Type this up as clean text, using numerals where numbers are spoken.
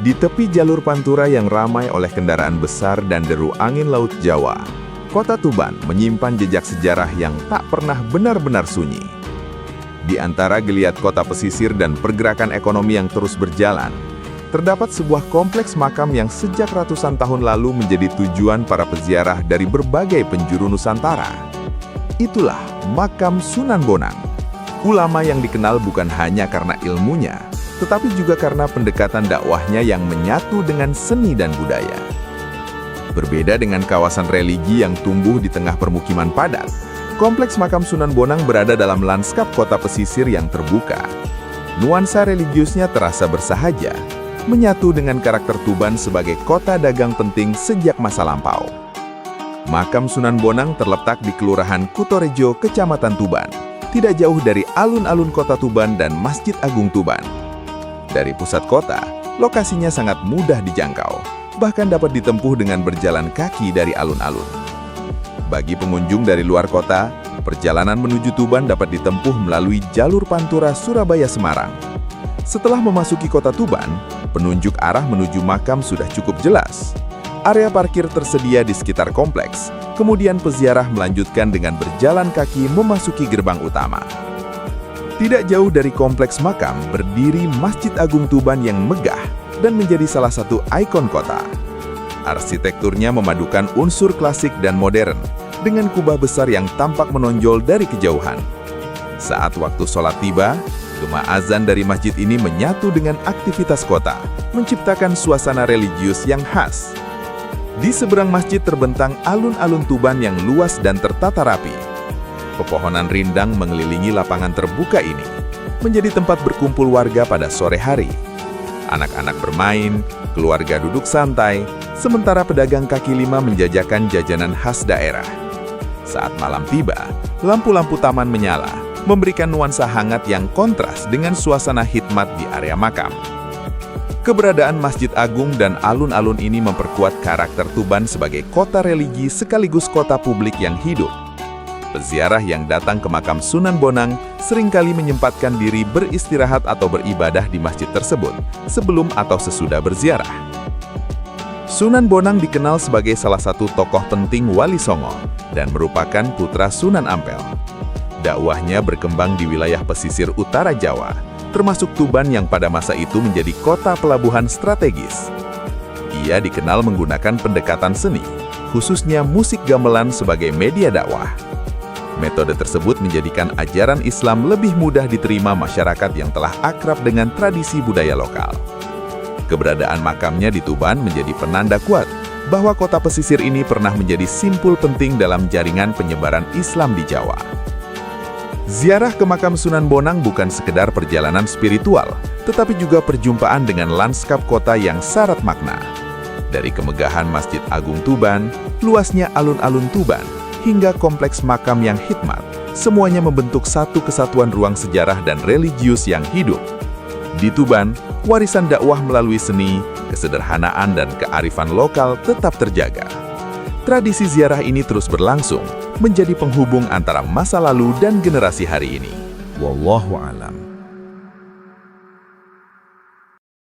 Di tepi jalur Pantura yang ramai oleh kendaraan besar dan deru angin Laut Jawa, Kota Tuban menyimpan jejak sejarah yang tak pernah benar-benar sunyi. Di antara geliat kota pesisir dan pergerakan ekonomi yang terus berjalan, terdapat sebuah kompleks makam yang sejak ratusan tahun lalu menjadi tujuan para peziarah dari berbagai penjuru Nusantara. Itulah makam Sunan Bonang, ulama yang dikenal bukan hanya karena ilmunya, tetapi juga karena pendekatan dakwahnya yang menyatu dengan seni dan budaya. Berbeda dengan kawasan religi yang tumbuh di tengah permukiman padat, kompleks makam Sunan Bonang berada dalam lanskap kota pesisir yang terbuka. Nuansa religiusnya terasa bersahaja, menyatu dengan karakter Tuban sebagai kota dagang penting sejak masa lampau. Makam Sunan Bonang terletak di Kelurahan Kutorejo, Kecamatan Tuban, tidak jauh dari alun-alun kota Tuban dan Masjid Agung Tuban. Dari pusat kota, lokasinya sangat mudah dijangkau, bahkan dapat ditempuh dengan berjalan kaki dari alun-alun. Bagi pengunjung dari luar kota, perjalanan menuju Tuban dapat ditempuh melalui jalur Pantura Surabaya-Semarang. Setelah memasuki kota Tuban, penunjuk arah menuju makam sudah cukup jelas. Area parkir tersedia di sekitar kompleks, kemudian peziarah melanjutkan dengan berjalan kaki memasuki gerbang utama. Tidak jauh dari kompleks makam berdiri Masjid Agung Tuban yang megah dan menjadi salah satu ikon kota. Arsitekturnya memadukan unsur klasik dan modern dengan kubah besar yang tampak menonjol dari kejauhan. Saat waktu sholat tiba, gema azan dari masjid ini menyatu dengan aktivitas kota, menciptakan suasana religius yang khas. Di seberang masjid terbentang alun-alun Tuban yang luas dan tertata rapi. Pepohonan rindang mengelilingi lapangan terbuka ini, menjadi tempat berkumpul warga pada sore hari. Anak-anak bermain, keluarga duduk santai, sementara pedagang kaki lima menjajakan jajanan khas daerah. Saat malam tiba, lampu-lampu taman menyala, memberikan nuansa hangat yang kontras dengan suasana khidmat di area makam. Keberadaan Masjid Agung dan alun-alun ini memperkuat karakter Tuban sebagai kota religi sekaligus kota publik yang hidup. Peziarah yang datang ke makam Sunan Bonang seringkali menyempatkan diri beristirahat atau beribadah di masjid tersebut sebelum atau sesudah berziarah. Sunan Bonang dikenal sebagai salah satu tokoh penting Wali Songo dan merupakan putra Sunan Ampel. Dakwahnya berkembang di wilayah pesisir utara Jawa, termasuk Tuban yang pada masa itu menjadi kota pelabuhan strategis. Ia dikenal menggunakan pendekatan seni, khususnya musik gamelan sebagai media dakwah. Metode tersebut menjadikan ajaran Islam lebih mudah diterima masyarakat yang telah akrab dengan tradisi budaya lokal. Keberadaan makamnya di Tuban menjadi penanda kuat bahwa kota pesisir ini pernah menjadi simpul penting dalam jaringan penyebaran Islam di Jawa. Ziarah ke makam Sunan Bonang bukan sekedar perjalanan spiritual, tetapi juga perjumpaan dengan lanskap kota yang syarat makna. Dari kemegahan Masjid Agung Tuban, luasnya alun-alun Tuban, hingga kompleks makam yang khidmat, semuanya membentuk satu kesatuan ruang sejarah dan religius yang hidup. Di Tuban, warisan dakwah melalui seni, kesederhanaan dan kearifan lokal tetap terjaga. Tradisi ziarah ini terus berlangsung, menjadi penghubung antara masa lalu dan generasi hari ini. Wallahu a'lam.